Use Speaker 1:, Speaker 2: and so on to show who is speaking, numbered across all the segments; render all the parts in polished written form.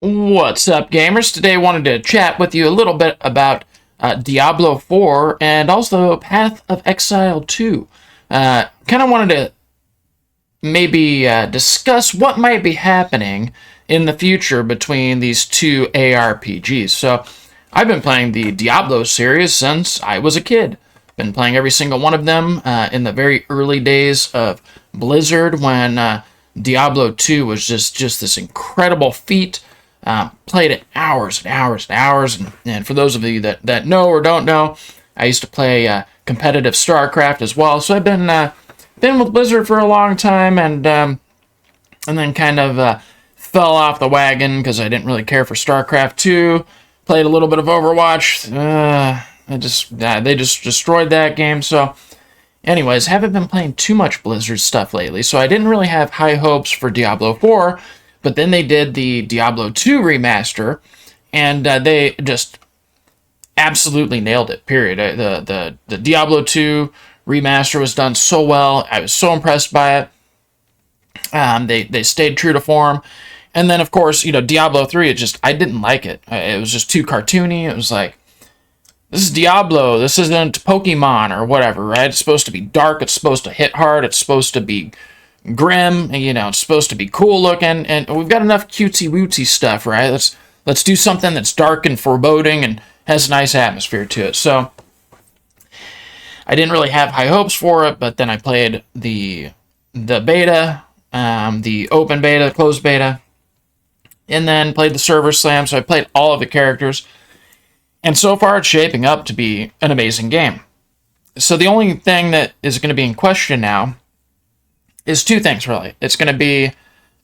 Speaker 1: What's up, gamers? Today I wanted to chat with you a little bit about Diablo 4 and also Path of Exile 2. Kind of wanted to maybe discuss what might be happening in the future between these two ARPGs. So, I've been playing the Diablo series since I was a kid. Been playing every single one of them in the very early days of Blizzard when Diablo 2 was just this incredible feat. Played it hours and hours and hours. And for those of you that know or don't know, I used to play competitive StarCraft as well. So I've been with Blizzard for a long time, and then kind of fell off the wagon because I didn't really care for StarCraft 2. Played a little bit of Overwatch. They just destroyed that game. So, anyways, haven't been playing too much Blizzard stuff lately. So I didn't really have high hopes for Diablo 4. But then they did the Diablo 2 remaster, and they just absolutely nailed it, period. The Diablo 2 remaster was done so well. I was so impressed by it. They stayed true to form. And then, of course, Diablo 3, I didn't like it. It was just too cartoony. It was like, this is Diablo. This isn't Pokemon or whatever, right? It's supposed to be dark. It's supposed to hit hard. It's supposed to be grim, it's supposed to be cool looking, and we've got enough cutesy wootsy stuff, right? Let's do something that's dark and foreboding and has a nice atmosphere to it. So I didn't really have high hopes for it, but then I played the beta, the open beta, the closed beta, and then played the server slam. So I played all of the characters, and so far it's shaping up to be an amazing game. So the only thing that is going to be in question now is two things, really. It's going to be,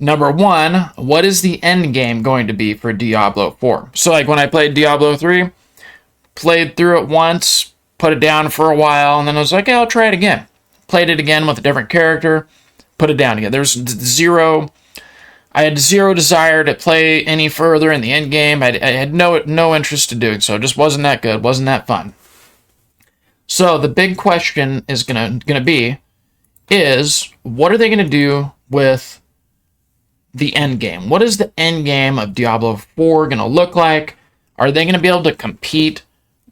Speaker 1: number one, what is the end game going to be for Diablo 4? So, like, when I played Diablo 3, played through it once, put it down for a while, and then I was like, yeah, I'll try it again. Played it again with a different character, put it down again. I had zero desire to play any further in the end game. I had no interest in doing so. It just wasn't that good, wasn't that fun. So, the big question is gonna be, what are they going to do with the end game? What is the end game of Diablo 4 going to look like? Are they going to be able to compete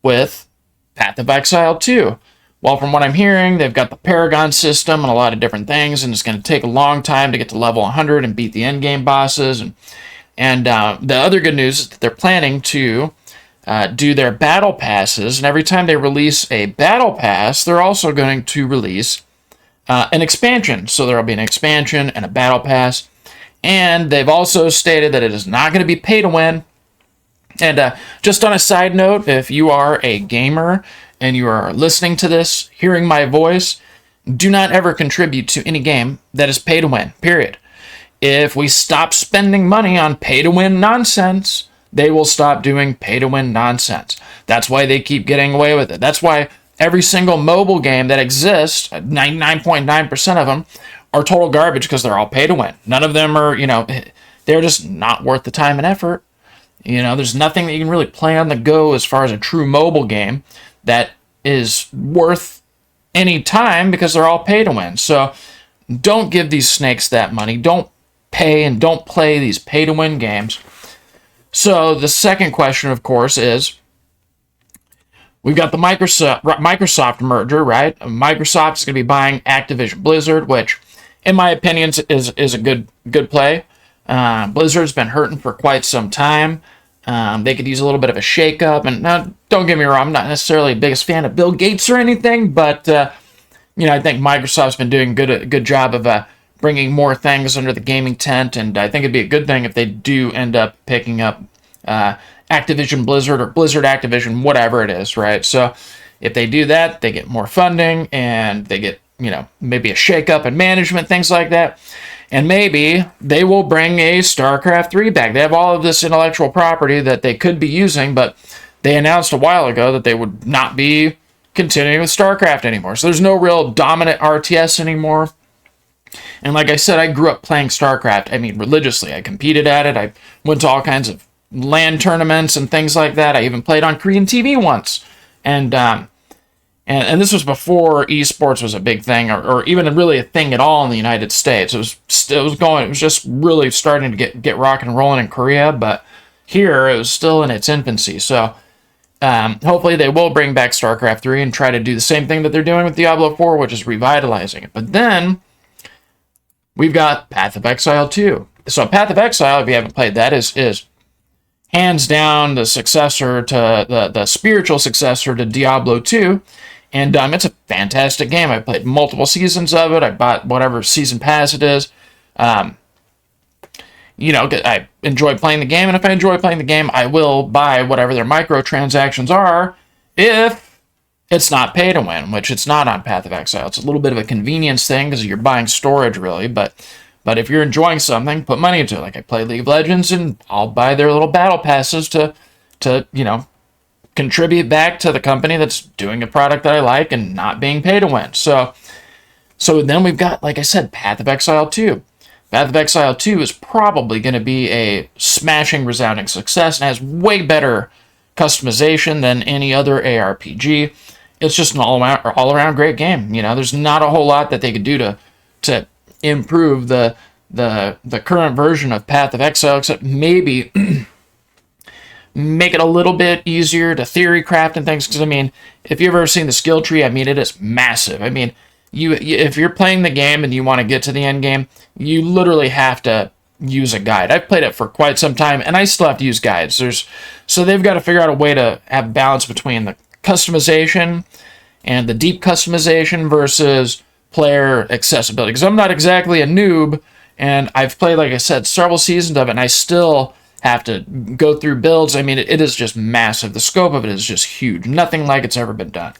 Speaker 1: with Path of Exile 2? Well, from what I'm hearing, they've got the Paragon system and a lot of different things, and it's going to take a long time to get to level 100 and beat the end game bosses. And the other good news is that they're planning to do their battle passes, and every time they release a battle pass, they're also going to release an expansion. So there will be an expansion and a battle pass. And they've also stated that it is not going to be pay to win. And just on a side note, if you are a gamer and you are listening to this, hearing my voice, do not ever contribute to any game that is pay to win, period. If we stop spending money on pay to win nonsense, they will stop doing pay to win nonsense. That's why they keep getting away with it. That's why every single mobile game that exists, 99.9% of them, are total garbage because they're all pay to win. None of them are, they're just not worth the time and effort. There's nothing that you can really play on the go as far as a true mobile game that is worth any time because they're all pay to win. So don't give these snakes that money. Don't pay and don't play these pay to win games. So the second question, of course, is, we've got the Microsoft merger, right? Microsoft is going to be buying Activision Blizzard, which, in my opinion, is a good play. Blizzard's been hurting for quite some time. They could use a little bit of a shakeup. And now, don't get me wrong, I'm not necessarily the biggest fan of Bill Gates or anything, but I think Microsoft's been doing a good job of bringing more things under the gaming tent, and I think it'd be a good thing if they do end up picking up Activision Blizzard or Blizzard Activision, whatever it is, right? So if they do that, they get more funding and they get, maybe a shakeup in management, things like that. And maybe they will bring a StarCraft 3 back. They have all of this intellectual property that they could be using, but they announced a while ago that they would not be continuing with StarCraft anymore. So there's no real dominant RTS anymore. And like I said, I grew up playing StarCraft. Religiously. I competed at it. I went to all kinds of LAN tournaments and things like that. I even played on Korean TV once. And And this was before esports was a big thing, or even really a thing at all in the United States. It was just really starting to get rocking and rolling in Korea, but here it was still in its infancy. So hopefully they will bring back StarCraft 3 and try to do the same thing that they're doing with Diablo 4, which is revitalizing it. But then we've got Path of Exile 2. So Path of Exile, if you haven't played that, is hands down the successor to the spiritual successor to Diablo 2. And it's a fantastic game. I played multiple seasons of it. I bought whatever season pass it is. I enjoy playing the game, and if I enjoy playing the game, I will buy whatever their microtransactions are if it's not pay to win, which it's not on Path of Exile. It's a little bit of a convenience thing because you're buying storage, really, but if you're enjoying something, put money into it. Like I play League of Legends, and I'll buy their little battle passes to contribute back to the company that's doing a product that I like and not being paid to win. So then we've got, like I said, Path of Exile 2. Path of Exile 2 is probably going to be a smashing, resounding success and has way better customization than any other ARPG. It's just an all-around great game. There's not a whole lot that they could do to improve the current version of Path of Exile, except maybe make it a little bit easier to theory craft and things. Because if you've ever seen the skill tree, it is massive. If you're playing the game and you want to get to the end game, you literally have to use a guide. I've played it for quite some time, and I still have to use guides. So they've got to figure out a way to have balance between the customization and the deep customization versus player accessibility. Because I'm not exactly a noob, and I've played, like I said, several seasons of it, and I still have to go through builds. It is just massive. The scope of it is just huge. Nothing like it's ever been done.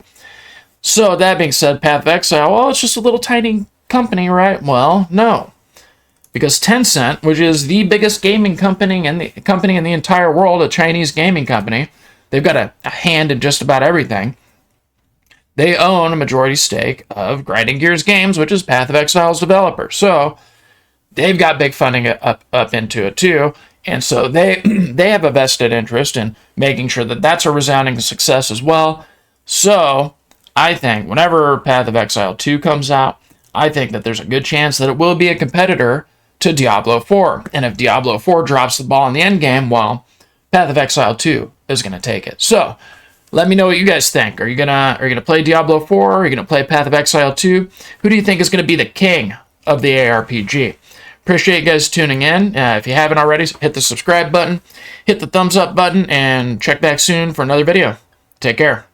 Speaker 1: So that being said, Path of Exile, well, it's just a little tiny company, right? Well, no. Because Tencent, which is the biggest gaming company in the entire world, a Chinese gaming company, they've got a hand in just about everything. They own a majority stake of Grinding Gears Games, which is Path of Exile's developer. So they've got big funding up into it too. And so they have a vested interest in making sure that that's a resounding success as well. So I think whenever Path of Exile 2 comes out, I think that there's a good chance that it will be a competitor to Diablo 4. And if Diablo 4 drops the ball in the end game, well, Path of Exile 2 is going to take it. So let me know what you guys think. Are you gonna play Diablo 4? Are you gonna play Path of Exile 2? Who do you think is going to be the king of the ARPG? Appreciate you guys tuning in. If you haven't already, hit the subscribe button, hit the thumbs up button, and check back soon for another video. Take care.